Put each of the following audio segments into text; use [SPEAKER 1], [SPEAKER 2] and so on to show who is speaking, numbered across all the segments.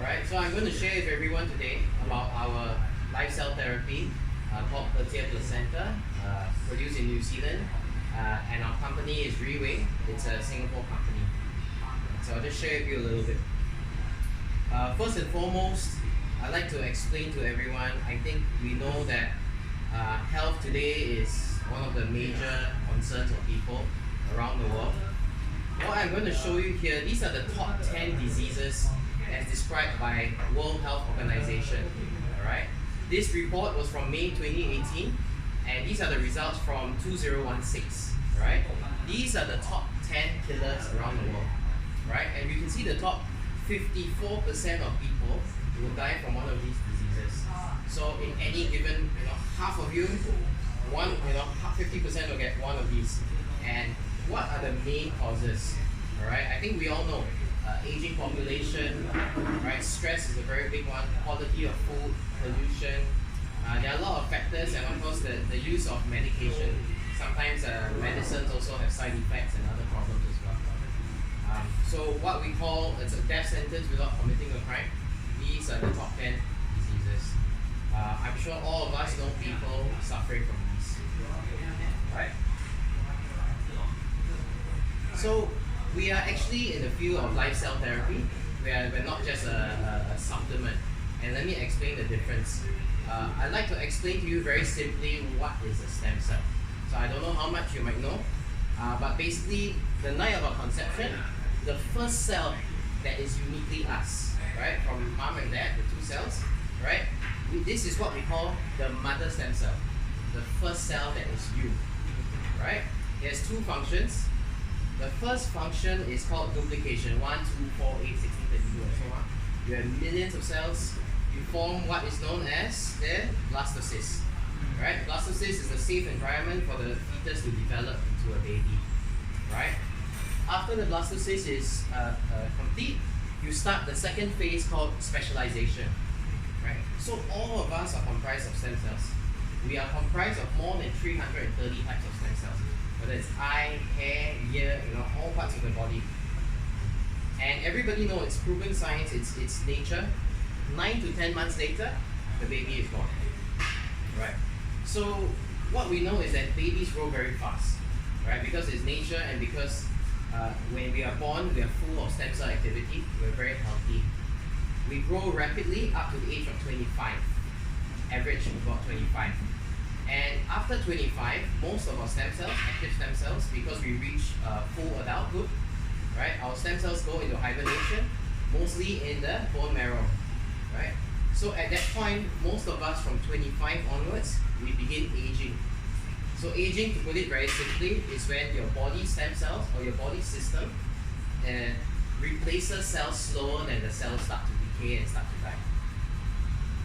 [SPEAKER 1] Alright, so I'm going to share with everyone today about our live cell therapy called Platia Placenta, produced in New Zealand, and our company is Reway. It's a Singapore company. So I'll just share with you a little bit. First and foremost, I'd like to explain to everyone, I think we know that health today is one of the major concerns of people around the world. What I'm going to show you here, these are the top 10 diseases as described by World Health Organization. Alright, this report was from May 2018, and these are the results from 2016. Right, these are the top 10 killers around the world. Right, and you can see the top 54% of people will die from one of these diseases. So in any given, half of you, 50% will get one of these. And what are the main causes? Alright, I think we all know aging population, right? Stress is a very big one. Quality of food, pollution. There are a lot of factors, and of course the use of medication. Sometimes medicines also have side effects and other problems as well. So what we call it's a death sentence without committing a crime. These are the top 10 diseases. I'm sure all of us know people suffering from these. Right? So we are actually in the field of live cell therapy. We're not just a supplement. And let me explain the difference. I'd like to explain to you very simply what is a stem cell. So I don't know how much you might know, but basically the night of our conception, the first cell that is uniquely us, right, from mom and dad, the two cells, right, this is what we call the mother stem cell, the first cell that is you, right? It has two functions. The first function is called duplication, 1, 2, 4, 8, 16, 32, and so on. You have millions of cells. You form what is known as the blastocyst. Right? Blastocyst is a safe environment for the fetus to develop into a baby. Right? After the blastocyst is complete, you start the second phase called specialization. Right? So all of us are comprised of stem cells. We are comprised of more than 330 types of stem cells. Whether it's eye, hair, ear, all parts of the body. And everybody knows it's proven science, it's nature. 9 to 10 months later, the baby is born. Right. So what we know is that babies grow very fast, right? Because it's nature, and because when we are born, we are full of stem cell activity. We're very healthy. We grow rapidly up to the age of 25. Average about 25. And after 25, most of our stem cells, active stem cells, because we reach full adulthood, right? Our stem cells go into hibernation, mostly in the bone marrow, right? So at that point, most of us from 25 onwards, we begin aging. So aging, to put it very simply, is when your body stem cells or your body system replaces cells slower than the cells start to decay and start to die,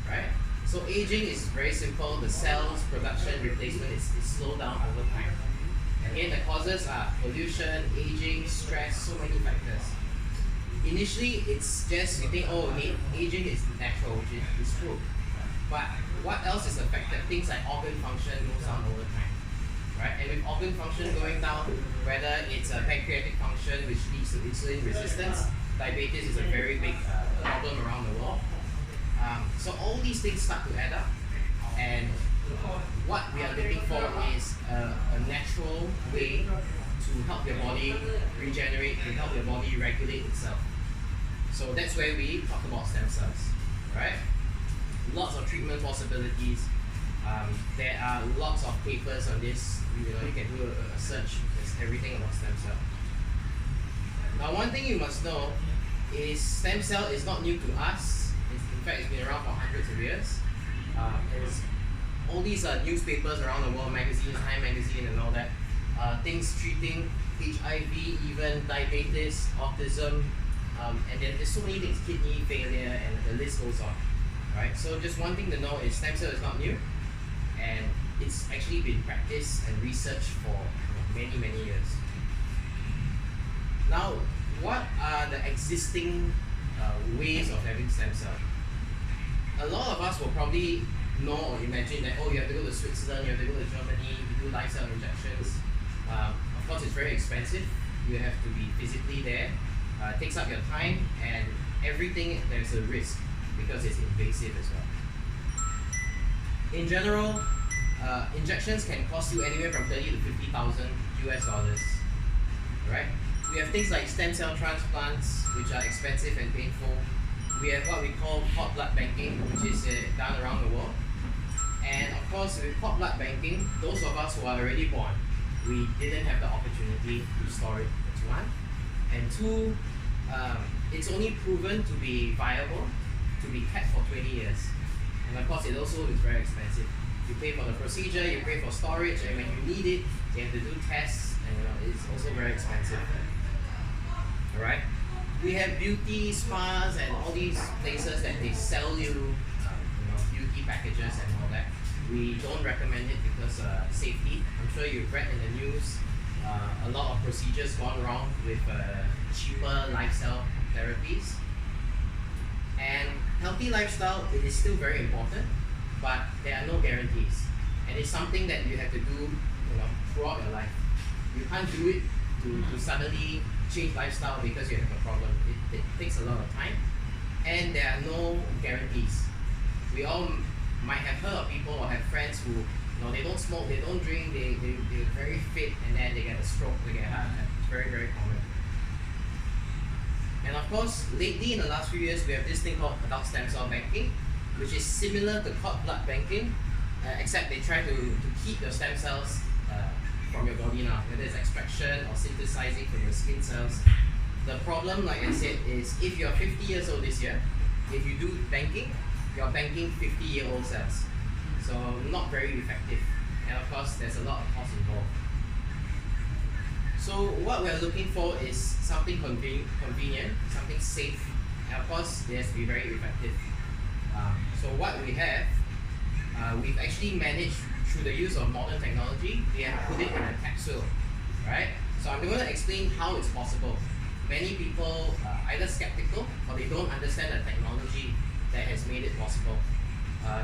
[SPEAKER 1] right? So aging is very simple. The cells production replacement is slowed down over time. Again, the causes are pollution, aging, stress, so many factors. Initially, it's just you think, oh, aging is natural, which is true. But what else is affected? Things like organ function goes down over time, right? And with organ function going down, whether it's a pancreatic function which leads to insulin resistance, diabetes is a very big problem around the world. So all these things start to add up, and what we are looking for is a natural way to help your body regenerate, to help your body regulate itself. So that's where we talk about stem cells, right? Lots of treatment possibilities. There are lots of papers on this. You can do a search. There's everything about stem cell. Now, one thing you must know is stem cell is not new to us. In fact, it's been around for hundreds of years. There's all these newspapers around the world, magazines, Time magazine and all that, things treating HIV, even diabetes, autism, and then there's so many things, kidney failure, and the list goes on. Right? So just one thing to know is stem cell is not new, and it's actually been practiced and researched for many, many years. Now, what are the existing ways of having stem cell? A lot of us will probably know or imagine that, oh, you have to go to Switzerland, you have to go to Germany, you do live cell injections. Of course, it's very expensive. You have to be physically there. It takes up your time, and everything there's a risk because it's invasive as well. In general, injections can cost you anywhere from 30 to 50,000 US dollars. Right? We have things like stem cell transplants, which are expensive and painful. We have what we call cord blood banking, which is done around the world. And of course, with cord blood banking, those of us who are already born, we didn't have the opportunity to store it. That's one. And two, it's only proven to be viable to be kept for 20 years. And of course, it also is very expensive. You pay for the procedure, you pay for storage, and when you need it, you have to do tests, and it's also very expensive. Alright? We have beauty spas and all these places that they sell you, beauty packages and all that. We don't recommend it because safety. I'm sure you've read in the news a lot of procedures gone wrong with cheaper lifestyle therapies. And healthy lifestyle, it is still very important, but there are no guarantees. And it's something that you have to do throughout your life. You can't do it to suddenly change lifestyle because you have a problem. It takes a lot of time, and there are no guarantees. We all might have heard of people or have friends who they don't smoke, they don't drink, they're very fit, and then they get a stroke, they get a heart attack. It's very, very common. And of course, lately in the last few years, we have this thing called adult stem cell banking, which is similar to cord blood banking, except they try to keep your stem cells from your body now, whether it's extraction or synthesizing from your skin cells. The problem, like I said, is if you're 50 years old this year, if you do banking, you're banking 50-year-old cells. So not very effective. And of course, there's a lot of cost involved. So what we're looking for is something convenient, something safe, and of course, it has to be very effective. So what we have, we've actually managed through the use of modern technology, we have put it in a capsule, right? So I'm going to explain how it's possible. Many people are either skeptical or they don't understand the technology that has made it possible.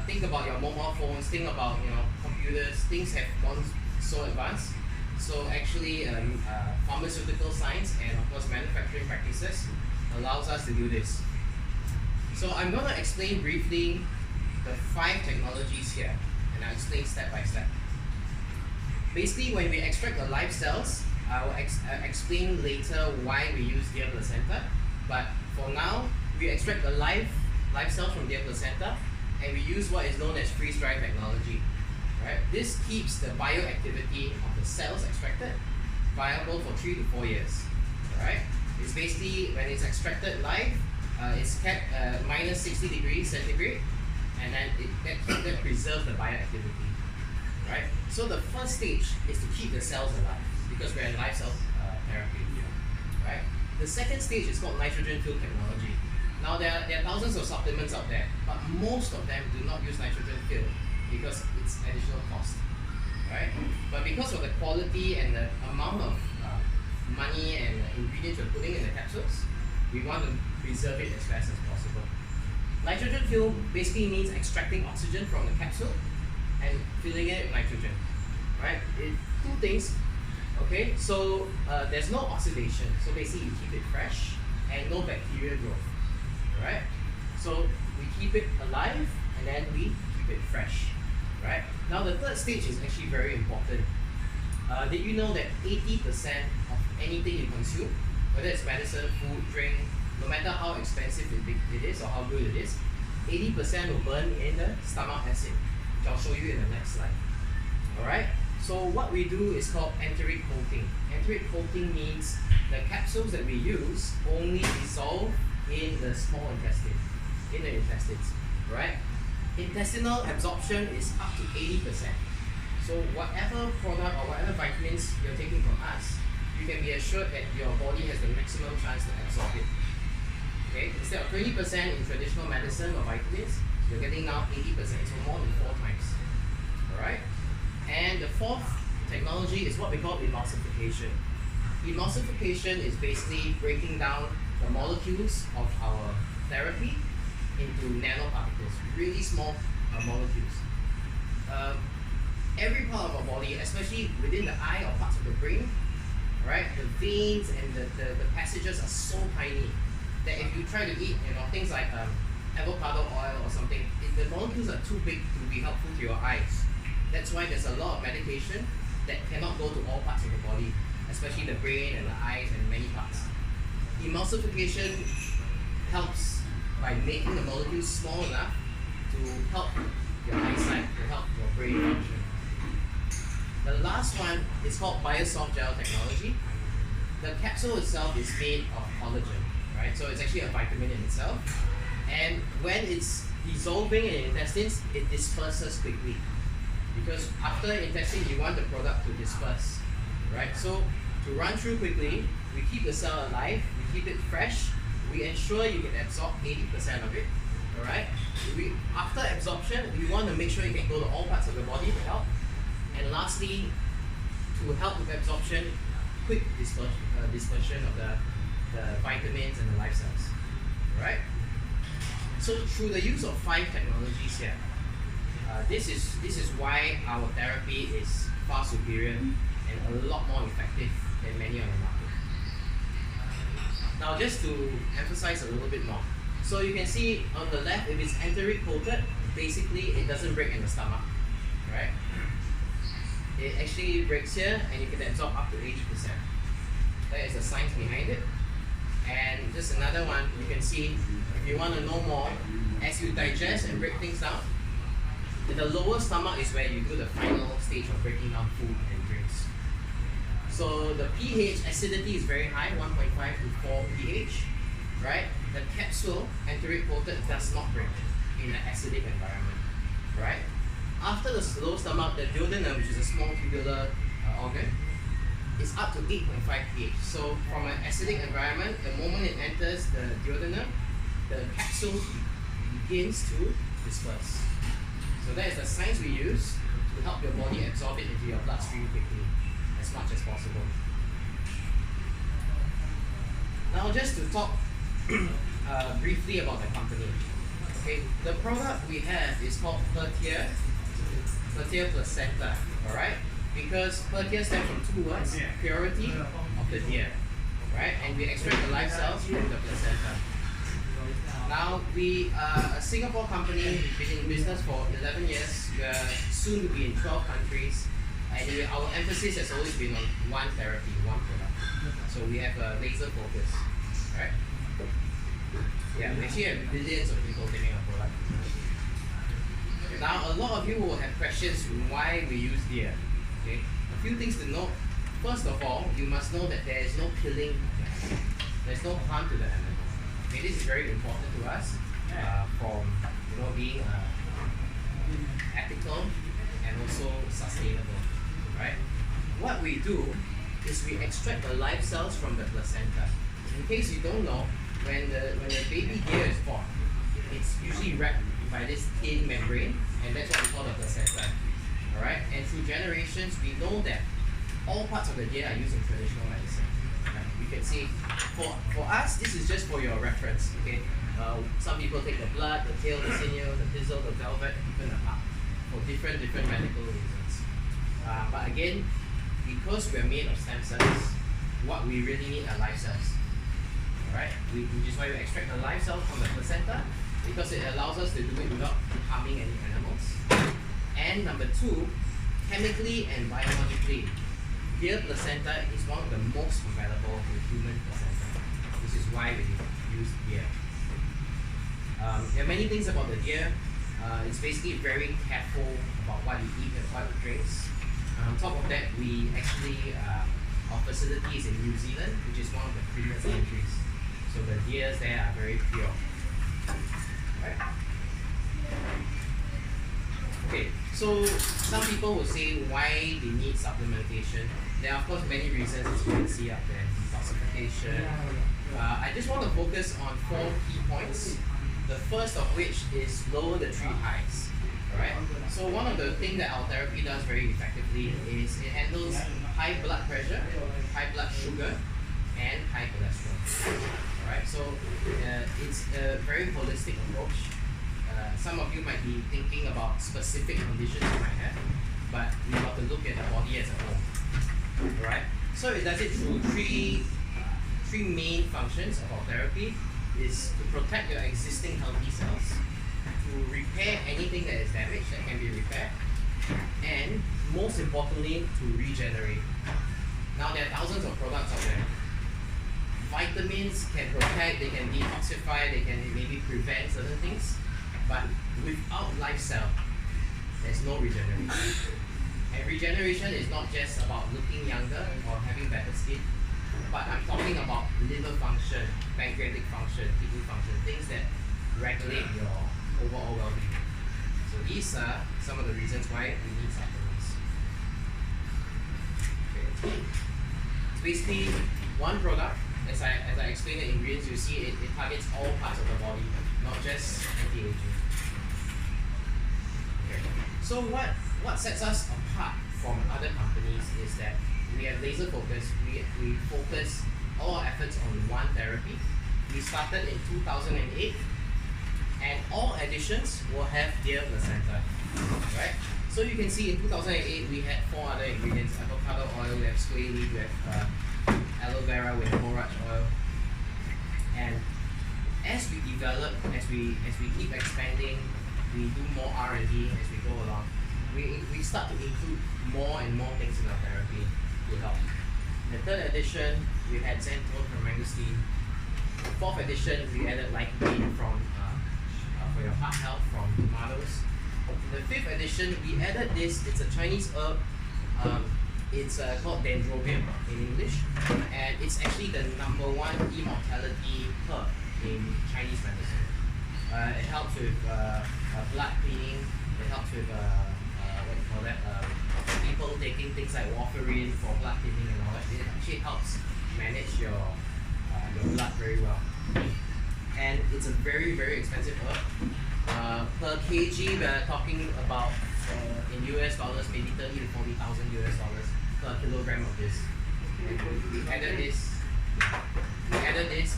[SPEAKER 1] Think about your mobile phones, think about computers, things have gone so advanced. So actually pharmaceutical science and of course manufacturing practices allows us to do this. So I'm going to explain briefly the 5 technologies here, and I'll explain step by step. Basically, when we extract the live cells, I will explain later why we use deer placenta, but for now, we extract the live cells from deer placenta, and we use what is known as freeze-dry technology. Right? This keeps the bioactivity of the cells extracted viable for 3 to 4 years. Right? It's basically, when it's extracted live, it's kept minus 60 degrees centigrade, and then that preserves the bioactivity. Right? So the first stage is to keep the cells alive, because we're in live cell therapy. Right? The second stage is called nitrogen-filled technology. Now there are thousands of supplements out there, but most of them do not use nitrogen-filled because it's additional cost. Right? But because of the quality and the amount of money and ingredients we're putting in the capsules, we want to preserve it as fast as possible. Nitrogen film basically means extracting oxygen from the capsule and filling it with nitrogen. Right? Two things. Okay, so there's no oxidation, so basically you keep it fresh and no bacterial growth. Right? So we keep it alive and then we keep it fresh. Right? Now the third stage is actually very important. Did you know that 80% of anything you consume, whether it's medicine, food, drink, no matter how expensive it is or how good it is, 80% will burn in the stomach acid, which I'll show you in the next slide. Alright? So what we do is called enteric coating. Enteric coating means the capsules that we use only dissolve in the small intestine, in the intestines. Right? Intestinal absorption is up to 80%. So whatever product or whatever vitamins you're taking from us, you can be assured that your body has the maximum chance to absorb it. Okay? Instead of 20% in traditional medicine or vitamins, you're getting now 80%, so more than 4 times. Alright? And the fourth technology is what we call emulsification. Emulsification is basically breaking down the molecules of our therapy into nanoparticles, really small molecules. Every part of our body, especially within the eye or parts of the brain, right, the veins and the passages are so tiny. that if you try to eat, things like avocado oil or something, the molecules are too big to be helpful to your eyes. That's why there's a lot of medication that cannot go to all parts of the body, especially the brain and the eyes and many parts. Emulsification helps by making the molecules small enough to help your eyesight, to help your brain function. The last one is called Biosoft Gel technology. The capsule itself is made of collagen, right? So it's actually a vitamin in itself. And when it's dissolving in intestines, it disperses quickly. Because after intestine, you want the product to disperse, right? So to run through quickly, we keep the cell alive, we keep it fresh, we ensure you can absorb 80% of it, all right? After absorption, we want to make sure you can go to all parts of the body to help. And lastly, to help with absorption, quick dispersion of the vitamins and the life cells, all right? So through the use of 5 technologies here, this is why our therapy is far superior and a lot more effective than many on the market. Now just to emphasize a little bit more. So you can see on the left, if it's enteric coated, basically it doesn't break in the stomach, right? It actually breaks here and you can absorb up to 80%. That is the science behind it. And just another one, you can see, if you want to know more, as you digest and break things down, the lower stomach is where you do the final stage of breaking down food and drinks. So the pH acidity is very high, 1.5 to 4 pH, right? The capsule, enteric coated, does not break in an acidic environment, right? After the low stomach, the duodenum, which is a small tubular organ, is up to 8.5 pH. So from an acidic environment, the moment it enters the duodenum, the capsule begins to disperse. So that is the science we use to help your body absorb it into your bloodstream quickly, as much as possible. Now just to talk briefly about the company. Okay, the product we have is called Pertia placenta, alright? Because Pertia stands from 2 words, purity of the deer, right? And we extract the live cells from the placenta. Now, we are a Singapore company, we've been in business for 11 years, we are soon to be in 12 countries, and our emphasis has always been on one therapy, one product. So we have a laser focus, right? Yeah, we actually have billions of people taking our product. Now, a lot of you will have questions why we use deer. Okay? A few things to note. First of all, you must know that there is no killing, there's no harm to the animal. Okay, this is very important to us from being ethical and also sustainable, right? What we do is we extract the live cells from the placenta. In case you don't know, when the baby deer is born, it's usually wrapped by this thin membrane, and that's what we call the placenta. All right, and through generations, we know that all parts of the deer are used in traditional medicine. You can see, for us, this is just for your reference. Okay, some people take the blood, the tail, the sinew, the pizzle, the velvet, even the heart, for different medical reasons. But again, because we're made of stem cells, what we really need are live cells. Alright, which is why we extract the live cells from the placenta, because it allows us to do it without harming any animals. And number 2, chemically and biologically, deer placenta is one of the most compatible with human placenta. This is why we use deer. There are many things about the deer. It's basically very careful about what it eats and what it drinks. On top of that, we actually, our facility is in New Zealand, which is one of the cleanest countries. So the deers there are very pure. Right? Okay, so some people will say why they need supplementation. There are of course many reasons, as you can see up there. Detoxification. I just want to focus on 4 key points. The first of which is lower the tree highs. Alright? So one of the things that our therapy does very effectively is it handles high blood pressure, high blood sugar, and high cholesterol. Alright, so it's a very holistic approach. Some of you might be thinking about specific conditions you might have, but we have to look at the body as a whole. Alright, so it does it through three main functions of our therapy. is to protect your existing healthy cells, to repair anything that is damaged that can be repaired, and most importantly, to regenerate. Now there are thousands of products out there. Vitamins can protect, they can detoxify, they can maybe prevent certain things, but without live cell, there's no regeneration. And regeneration is not just about looking younger or having better skin, but I'm talking about liver function, pancreatic function, kidney function, things that regulate your overall well-being. So these are some of the reasons why we need supplements. Okay. It's basically one product. As I explain the ingredients, you see it targets all parts of the body, not just anti-aging. Okay. So what sets us apart from other companies is that we have laser focus. We focus all our efforts on one therapy. We started in 2008, and all additions will have deer placenta, right? So you can see in 2008 we had 4 other ingredients: avocado oil, we have squalene, we have aloe vera, we have borage oil. And as we develop, as we keep expanding, we do more R&D as we go along. We start to include more and more things in our therapy to help. In the 3rd edition, we had xanthone from mangosteen. The 4th edition, we added lycopene for your heart health from tomatoes. In the 5th edition, we added this. It's a Chinese herb. It's called dendrobium in English, and it's actually the #1 immortality herb in Chinese medicine. It helps with blood cleaning. It helps with what do you call that? People taking things like warfarin for blood cleaning and all that. It actually helps manage your blood very well. And it's a very, very expensive herb. Per kg, we're talking about in US dollars, maybe 30 to 40,000 US dollars per kilogram of this. And we added this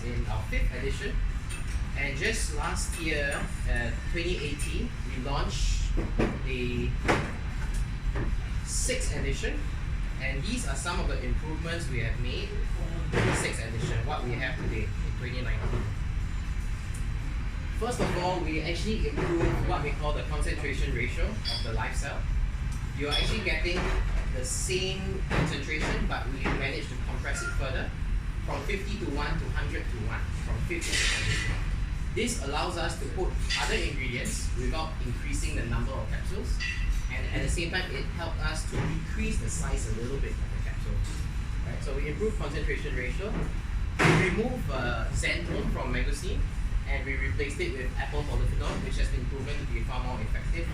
[SPEAKER 1] in our 5th edition. And just last year, 2018, we launched the 6th edition. And these are some of the improvements we have made in the 6th edition, what we have today in 2019. First of all, we actually improved what we call the concentration ratio of the live cell. You're actually getting the same concentration, but we managed to compress it further from 50 to 1 to 100 to 1, from 50 to 100. This allows us to put other ingredients without increasing the number of capsules, and at the same time, it helped us to decrease the size a little bit of the capsule. Right? So we improved concentration ratio, we removed xanthone from mangosteen, and we replaced it with apple polyphenol, which has been proven to be far more effective.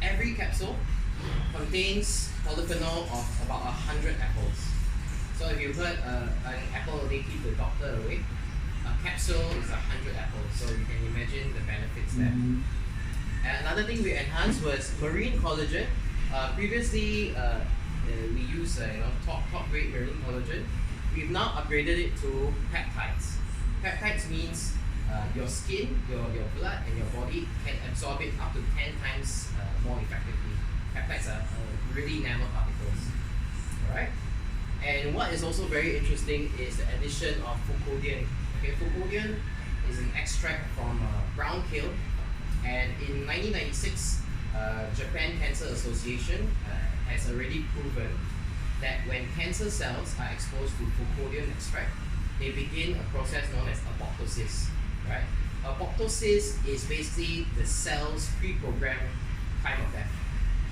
[SPEAKER 1] Every capsule contains polyphenol of about 100 apples. So if you've heard an apple a day keep the doctor away, a capsule is 100 apples. So you can imagine the benefits there. Another thing we enhanced was marine collagen. Previously, we used top grade marine collagen. We've now upgraded it to peptides. Peptides means your skin, your blood, and your body can absorb it up to 10 times more effectively. Peptides are really nanoparticles. Alright? And what is also very interesting is the addition of fucodian. Okay, fucodian is an extract from brown kale, and in 1996, Japan Cancer Association has already proven that when cancer cells are exposed to fucodian extract, they begin a process known as apoptosis. Right? Apoptosis is basically the cell's pre-programmed time of death.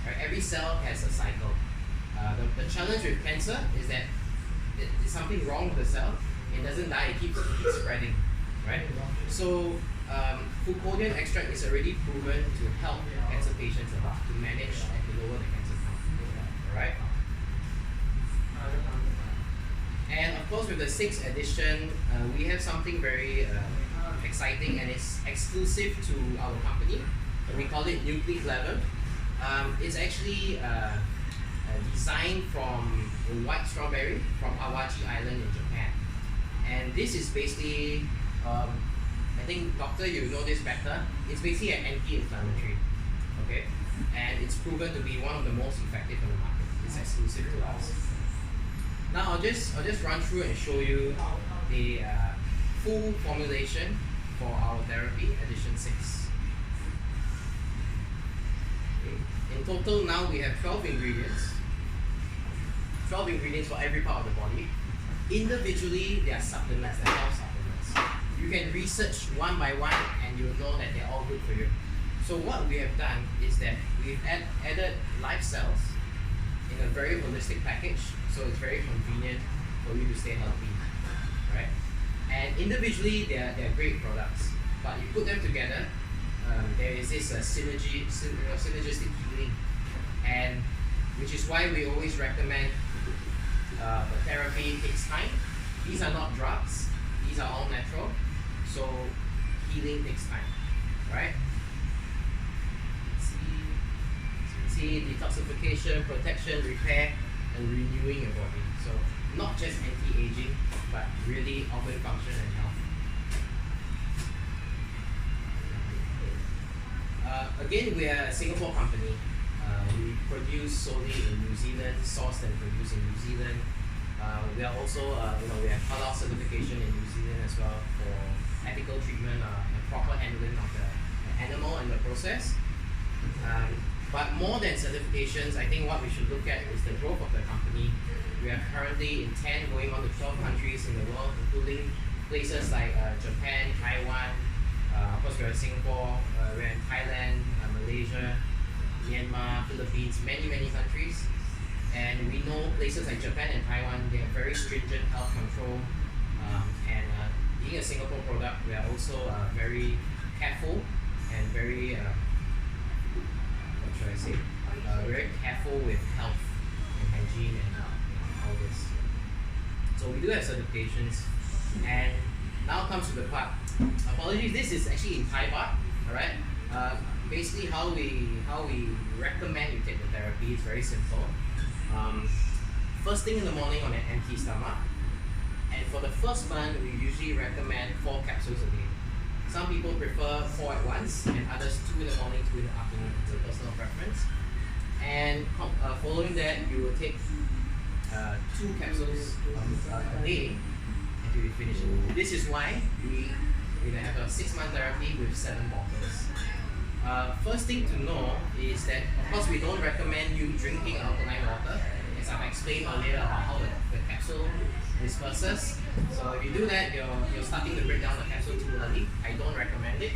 [SPEAKER 1] Right? Every cell has a cycle. The challenge with cancer is that there's something wrong with the cell. It doesn't die, it keeps spreading. Right? So fucodian extract is already proven to help cancer patients a lot, to manage and to lower the cancer count. Alright? And of course, with the 6th edition, we have something very exciting, and it's exclusive to our company. We call it Nucleic Leather. It's actually designed from white strawberry from Awaji Island in Japan. And this is basically, I think, doctor, you know this better. It's basically an anti-inflammatory. Okay? And it's proven to be one of the most effective in the market. It's exclusive to us. Now I'll just run through and show you the full formulation for our therapy, edition 6. Okay. In total now we have 12 ingredients. 12 ingredients for every part of the body. Individually, they are supplements, they are health supplements. You can research one by one and you'll know that they're all good for you. So what we have done is that we've added live cells in a very holistic package, so it's very convenient for you to stay healthy, right? And individually, they're great products, but you put them together, there is this synergistic healing, and which is why we always recommend the therapy takes time. These are not drugs, these are all natural, so healing takes time, right? See, detoxification, protection, repair, and renewing your body. So not just anti-aging, but really organ function and health. Again, we are a Singapore company. We produce solely in New Zealand, sourced and produced in New Zealand. We are also, we have halal certification in New Zealand as well for ethical treatment and proper handling of the animal in the process. But more than certifications, I think what we should look at is the growth of the company. We are currently in 10, going on to 12 countries in the world, including places like Japan, Taiwan, of course we are in Singapore, we are in Thailand, Malaysia, Myanmar, Philippines, many countries. And we know places like Japan and Taiwan, they have very stringent health control. And being a Singapore product, we are also very careful and very, very careful with health and hygiene and all this. So we do have certifications. And now comes to the part. Apologies, this is actually in Thai baht, alright? Basically how we recommend you take the therapy is very simple. First thing in the morning on an empty stomach. And for the first month, we usually recommend 4 capsules a day. Some people prefer 4 at once, and others 2 in the morning, 2 in the afternoon. It's a personal preference. And following that, you will take 2 capsules a day until you finish it. This is why we have a 6-month therapy with 7 bottles. First thing to know is that, of course, we don't recommend you drinking alkaline water, as I've explained earlier about how the capsule disperses. So if you do that, you're starting to break down the capsule too early. I don't recommend it.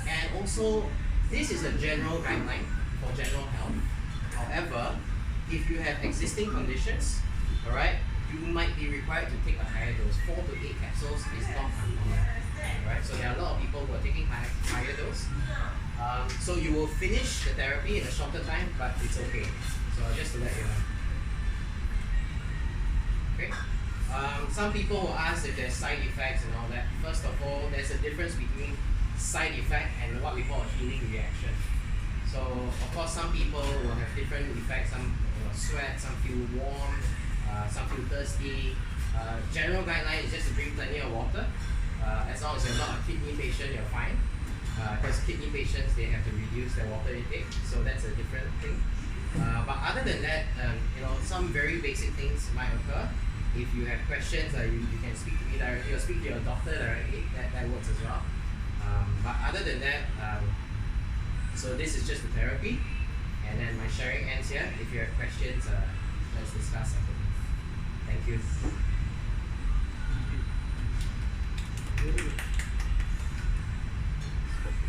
[SPEAKER 1] And also, this is a general guideline for general health. However, if you have existing conditions, alright, you might be required to take a higher dose. 4 to 8 capsules is not uncommon. Right? So there are a lot of people who are taking higher dose. So you will finish the therapy in a shorter time, but it's okay. So just to let you know. Okay. Some people will ask if there's side effects and all that. First of all, there's a difference between side effect and what we call a healing reaction. So of course, some people will have different effects. Some sweat, some feel warm, some feel thirsty. General guideline is just to drink plenty of water. As long as you're not a kidney patient, you're fine. Because kidney patients, they have to reduce their water intake, so that's a different thing. But other than that, some very basic things might occur. If you have questions, you can speak to me directly or speak to your doctor directly. That works as well. But other than that, so this is just the therapy, and then my sharing ends here. If you have questions, let's discuss after this. Thank you.